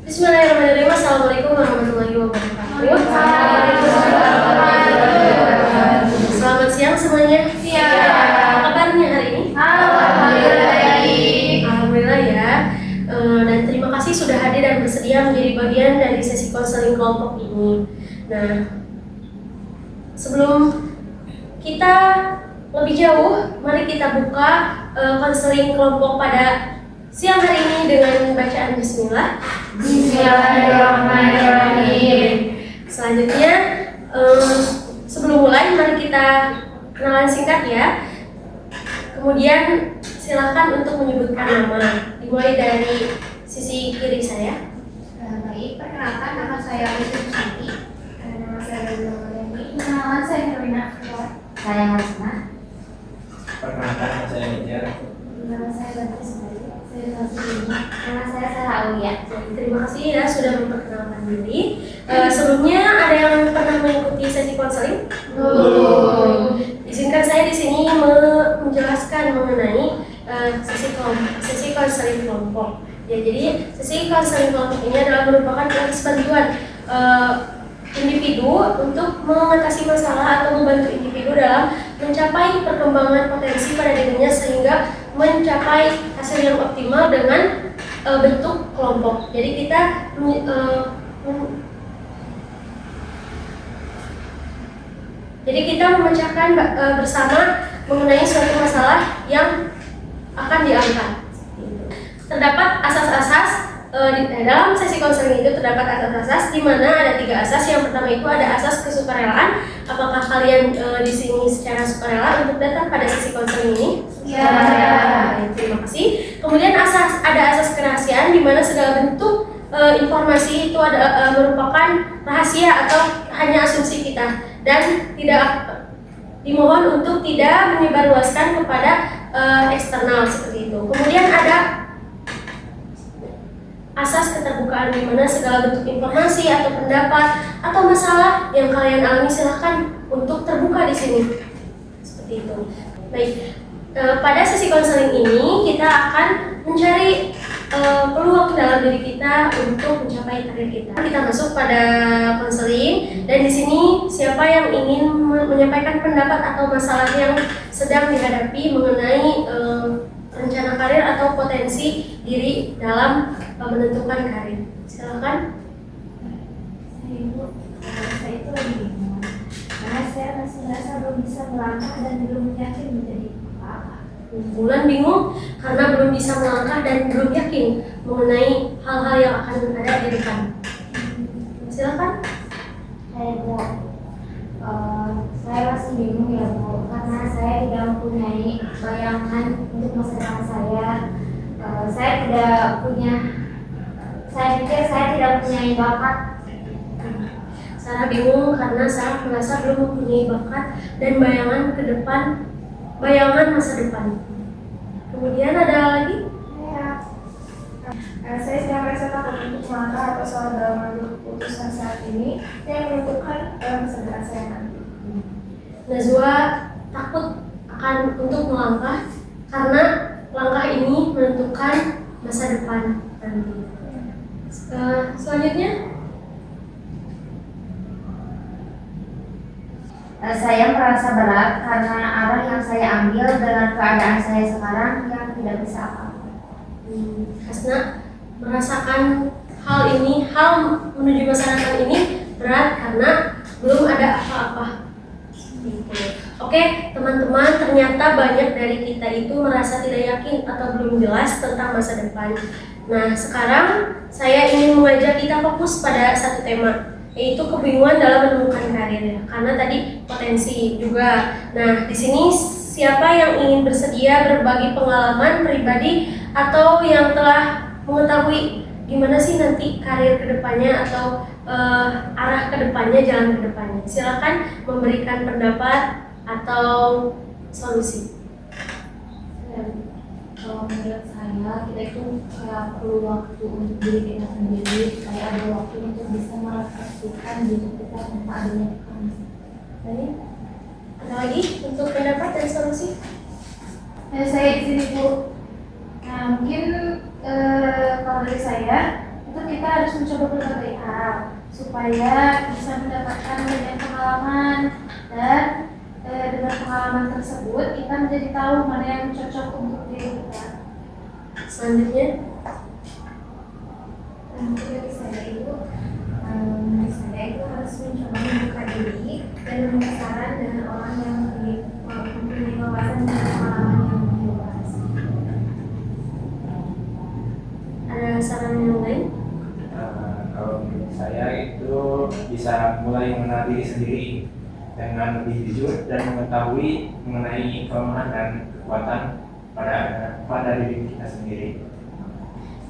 Bismillahirrahmanirrahim. Assalamualaikum warahmatullahi wabarakatuh. Selamat siang semuanya. Apa kabarnya hari ini? Alhamdulillah ya. Dan terima kasih sudah hadir dan bersedia menjadi bagian dari sesi konseling kelompok ini. Nah, sebelum kita lebih jauh, mari kita buka konseling kelompok pada siang hari ini dengan bacaan Bismillah. Bismillahirrahmanirrahim. Selanjutnya, sebelum mulai, mari kita kenalan singkat ya. Kemudian silakan untuk menyebutkan nama. Dimulai dari sisi kiri saya. Baik, perkenalkan nama saya Rizky Susanti. Nama saya Dini. Nama saya Herwina. Saya Hasna. Perkenalkan, nama saya Nijar. Nama saya Badri Sumari. Saya Nasrullah. Nama saya Sarah Aulia. Jadi, terima kasih ya sudah memperkenalkan diri. Sebelumnya ada yang pernah mengikuti sesi konseling? Izinkan saya di sini menjelaskan mengenai sesi konseling kelompok. Ya, jadi sesi konseling kelompok ini adalah merupakan alat bantuan individu untuk mengatasi masalah atau membantu individu dalam mencapai perkembangan potensi pada dirinya sehingga mencapai hasil yang optimal dengan bentuk kelompok. Jadi kita memecahkan bersama mengenai suatu masalah yang akan diangkat. Terdapat asas-asas dalam sesi konseling itu terdapat asas-asas di mana ada 3 asas. Yang pertama itu ada asas kesukarelaan. Apakah kalian di sini secara sukarela untuk datang pada sesi konseling ini? Ya. Terima kasih. Kemudian ada asas kerahasiaan di mana segala bentuk informasi itu merupakan rahasia atau hanya asumsi kita dan tidak dimohon untuk tidak menyebarluaskan kepada eksternal seperti itu. Kemudian ada asas keterbukaan di mana segala bentuk informasi atau pendapat atau masalah yang kalian alami silahkan untuk terbuka di sini. Seperti itu. Baik, pada sesi konseling ini kita akan mencari peluang dalam diri kita untuk mencapai karir kita. Kita masuk pada konseling dan di sini siapa yang ingin menyampaikan pendapat atau masalah yang sedang dihadapi mengenai rencana karir atau potensi diri dalam menentukan karir. Silakan. Saya itu lagi bingung karena saya masih merasa belum bisa melangkah dan belum yakin menjadi apa-apa. Bulan bingung karena belum bisa melangkah dan belum yakin mengenai hal-hal yang akan ada di depan. Silakan. Saya masih bingung ya Bu, karena saya tidak mempunyai bayangan untuk masa depan saya. Saya pikir saya tidak mempunyai bakat. Sarah bingung karena Sarah merasa belum mempunyai bakat dan bayangan ke depan, bayangan masa depan. Kemudian ada lagi? Saya sedang merasa takut untuk melangkah atau soal dalam mengambil keputusan saat ini yang menentukan masa depan saya nanti. Najwa takut akan untuk melangkah karena langkah ini menentukan masa depan nanti. Selanjutnya, Saya merasa berat karena arah yang saya ambil dengan keadaan saya sekarang yang tidak bisa apa-apa. Hasna merasakan hal menuju masa depan ini berat karena belum ada apa-apa. Oke, teman-teman, ternyata banyak dari kita itu merasa tidak yakin atau belum jelas tentang masa depan. Nah, sekarang saya ingin mengajak kita fokus pada satu tema, yaitu kebingungan dalam menemukan karir. Karena tadi potensi juga. Nah, di sini siapa yang ingin bersedia berbagi pengalaman pribadi atau yang telah mengetahui gimana sih nanti karir kedepannya atau arah kedepannya, jalan kedepannya? Silakan memberikan pendapat atau solusi. Kalau menurut saya, kita itu kayak perlu waktu untuk diri kita sendiri, kayak ada waktu untuk bisa merefleksikan diri kita tanpa adanya tekanan. Baik, ada lagi untuk pendapat dan solusi? Saya di sini Bu. Nah, mungkin kalau dari saya itu kita harus mencoba berbagai hal supaya bisa mendapatkan banyak pengalaman dan dengan pengalaman tersebut kita menjadi tahu mana yang cocok untuk diri kita. Selanjutnya, Dari saya itu harus mencoba membuka diri dan meminta saran dengan orang yang mempunyai wawasan dan pengalaman yang lebih luas. ada saran yang lain? Kalau menurut saya itu bisa mulai mengenal diri sendiri dengan lebih jujur dan mengetahui mengenai kelemahan dan kekuatan pada diri kita sendiri.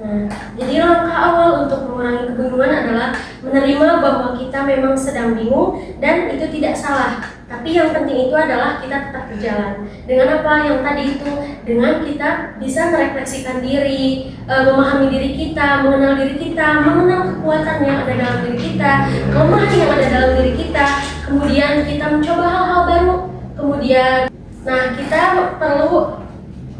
Nah, jadi langkah awal untuk mengurangi kebingungan adalah menerima bahwa kita memang sedang bingung dan itu tidak salah. Tapi yang penting itu adalah kita tetap berjalan. Dengan apa yang tadi itu, dengan kita bisa merefleksikan diri, memahami diri kita, mengenal diri kita, mengenal kekuatan yang ada dalam diri kita, kelemahan yang ada dalam diri kita, kemudian kita mencoba hal-hal baru, kemudian, nah kita perlu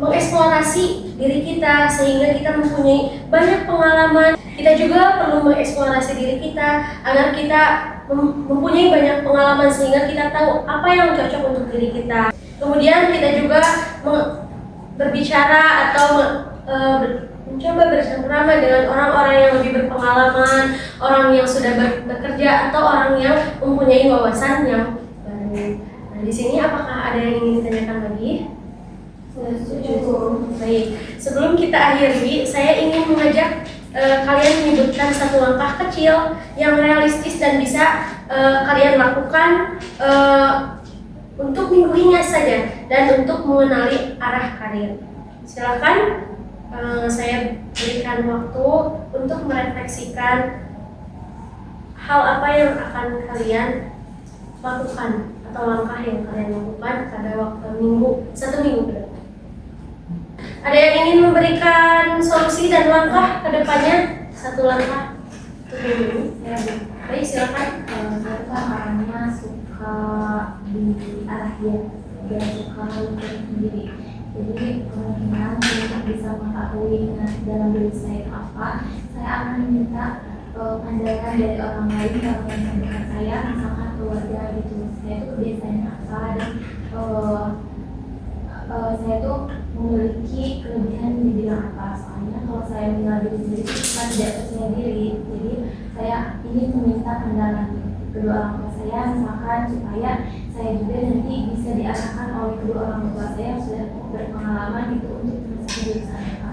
mengeksplorasi diri kita sehingga kita mempunyai banyak pengalaman. Kita juga perlu mengeksplorasi diri kita agar kita mempunyai banyak pengalaman sehingga kita tahu apa yang cocok untuk diri kita. Kemudian kita juga berbicara atau mencoba bersama dengan orang-orang yang lebih berpengalaman, orang yang sudah bekerja atau orang yang mempunyai wawasan yang baru. Nah, di sini apakah ada yang ingin ditanyakan lagi? Cukup. Baik, sebelum kita akhiri, saya ingin mengajak kalian menyebutkan satu langkah kecil yang realistis dan bisa kalian lakukan untuk minggu ini saja dan untuk mengenali arah karir. Silakan, saya berikan waktu untuk merefleksikan hal apa yang akan kalian lakukan atau langkah yang kalian lakukan pada waktu satu minggu ke depan. Ada yang ingin memberikan solusi dan langkah ke depannya? Satu langkah untuk minggu ini. Ya, Baik, silakan. saya kan orangnya suka diarahin, dia suka mikir sendiri. Jadi kemungkinan untuk bisa mengetahui dalam diri saya itu apa, saya akan minta pandangan dari orang lain, orang yang terdekat saya, misalkan keluarga gitu. Saya itu kebiasaannya apa dan saya tuh memiliki kelebihan di bidang apa. Soalnya kalau saya mengenal diri sendiri saya tidak percaya diri, jadi saya ingin meminta pandangan kedua orang tua saya, misalkan supaya saya juga nanti bisa diarahkan oleh kedua orang tua saya yang sudah berpengalaman gitu untuk masuk jurusan apa.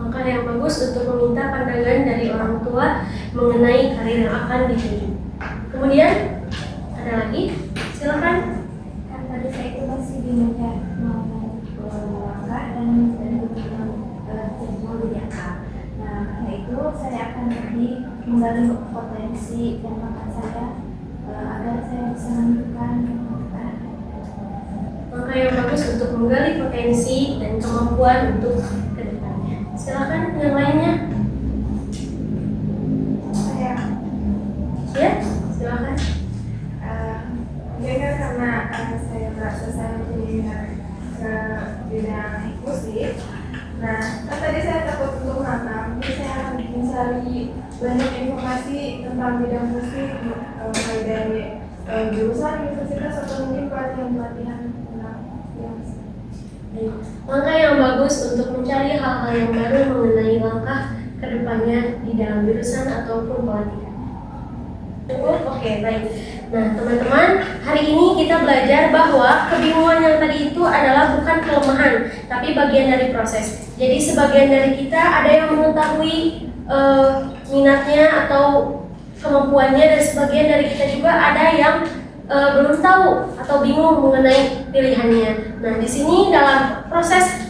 Langkah yang bagus untuk meminta pandangan dari orang tua mengenai karir yang akan dituju. Kemudian ada lagi, silakan. Kan tadi saya itu masih bingung ya mau langkah dan mau jadi apa. Nah, karena itu saya akan lebih menggali potensi dan bakat saya agar saya bisa menentukan Langkah yang bagus untuk menggali potensi dan kemampuan untuk kedepannya. Silakan yang lainnya. Saya Ya, silakan. mungkin kan karena saya merasa saya punya ke bidang musik. Nah, kan tadi saya takut untuk ngangkat, jadi saya akan mencari banyak informasi tentang bidang musik, mulai dari jurusan universitas atau mungkin pelatihan tentang bidang musik. Langkah yang bagus untuk mencari hal-hal yang baru mengenai langkah kedepannya di dalam jurusan ataupun pelatihan. Cukup? Oke, baik. Nah, teman-teman, hari ini kita belajar bahwa kebingungan yang tadi itu adalah bukan kelemahan, tapi bagian dari proses. Jadi sebagian dari kita ada yang mengetahui minatnya atau kemampuannya, dan sebagian dari kita juga ada yang belum tahu atau bingung mengenai pilihannya. Nah, di sini dalam proses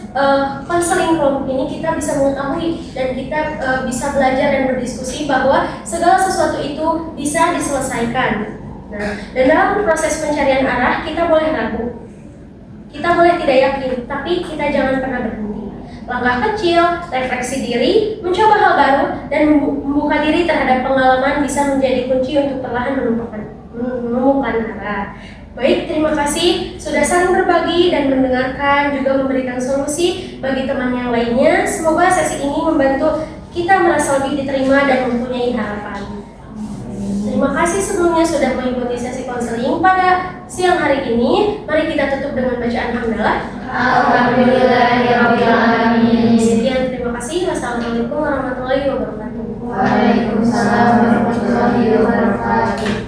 konseling kelompok ini kita bisa mengetahui dan kita bisa belajar dan berdiskusi bahwa segala sesuatu itu bisa diselesaikan. Nah, dan dalam proses pencarian arah kita boleh ragu, kita boleh tidak yakin, tapi kita jangan pernah berhenti. Langkah kecil, refleksi diri, mencoba hal baru, dan membuka diri terhadap pengalaman bisa menjadi kunci untuk perlahan menemukan arah. Baik, terima kasih sudah saling berbagi dan mendengarkan, juga memberikan solusi bagi teman yang lainnya. Semoga sesi ini membantu kita merasa lebih diterima dan mempunyai harapan. Terima kasih sebelumnya sudah mengikuti sesi konseling pada siang hari ini. Mari kita tutup dengan bacaan hamdalah. Alhamdulillahirabbil alamin. Sekian, terima kasih. Wassalamualaikum warahmatullahi wabarakatuh. Waalaikumsalam warahmatullahi wabarakatuh.